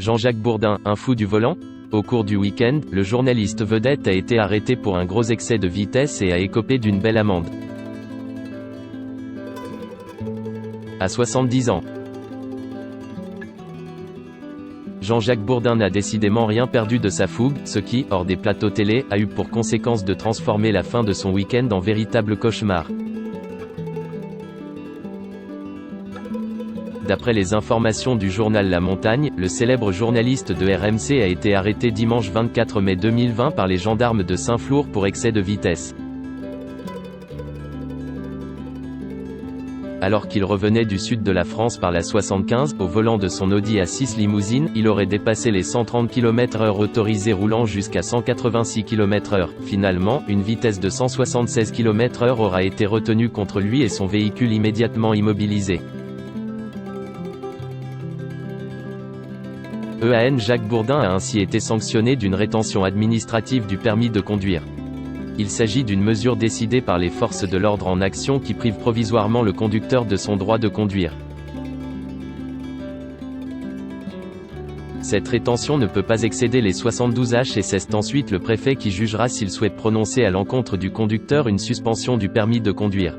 Jean-Jacques Bourdin, un fou du volant? Au cours du week-end, le journaliste vedette a été arrêté pour un gros excès de vitesse et a écopé d'une belle amende. À 70 ans. Jean-Jacques Bourdin n'a décidément rien perdu de sa fougue, ce qui, hors des plateaux télé, a eu pour conséquence de transformer la fin de son week-end en véritable cauchemar. D'après les informations du journal La Montagne, le célèbre journaliste de RMC a été arrêté dimanche 24 mai 2020 par les gendarmes de Saint-Flour pour excès de vitesse. Alors qu'il revenait du sud de la France par la 75, au volant de son Audi A6 limousine, il aurait dépassé les 130 km/h autorisés roulant jusqu'à 186 km/h. Finalement, une vitesse de 176 km/h aura été retenue contre lui et son véhicule immédiatement immobilisé. EAN Jacques Bourdin a ainsi été sanctionné d'une rétention administrative du permis de conduire. Il s'agit d'une mesure décidée par les forces de l'ordre en action qui prive provisoirement le conducteur de son droit de conduire. Cette rétention ne peut pas excéder les 72 h et c'est ensuite le préfet qui jugera s'il souhaite prononcer à l'encontre du conducteur une suspension du permis de conduire.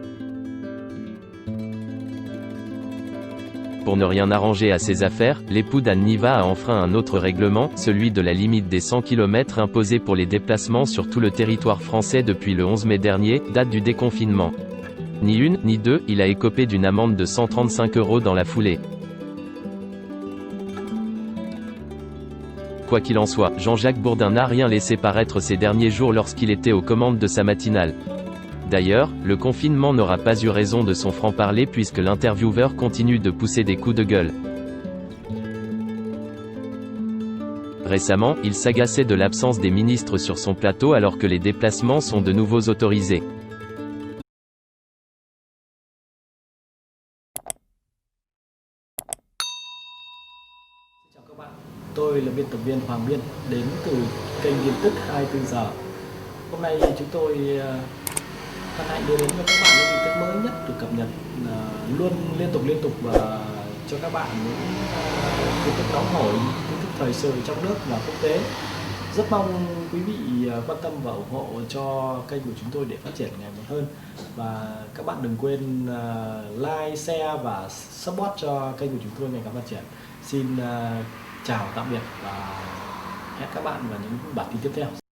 Pour ne rien arranger à ses affaires, l'époux d'Anne Niva a enfreint un autre règlement, celui de la limite des 100 km imposée pour les déplacements sur tout le territoire français depuis le 11 mai dernier, date du déconfinement. Ni une, ni deux, il a écopé d'une amende de 135 € dans la foulée. Quoi qu'il en soit, Jean-Jacques Bourdin n'a rien laissé paraître ces derniers jours lorsqu'il était aux commandes de sa matinale. D'ailleurs, le confinement n'aura pas eu raison de son franc-parler puisque l'intervieweur continue de pousser des coups de gueule. Récemment, il s'agaçait de l'absence des ministres sur son plateau alors que les déplacements sont de nouveau autorisés. Chào các bạn, tôi là biên tập viên Hoàng Biên đến từ kênh tin tức 24 giờ. Hôm nay chúng tôi hân hạnh đưa đến cho các bạn những tin tức mới nhất được cập nhật luôn liên tục và cho các bạn những tin tức nóng hổi, tin tức thời sự trong nước và quốc tế. Rất mong quý vị quan tâm và ủng hộ cho kênh của chúng tôi để phát triển ngày một hơn. Và các bạn đừng quên like, share và support cho kênh của chúng tôi ngày càng phát triển. Xin chào tạm biệt và hẹn các bạn vào những bản tin tiếp theo.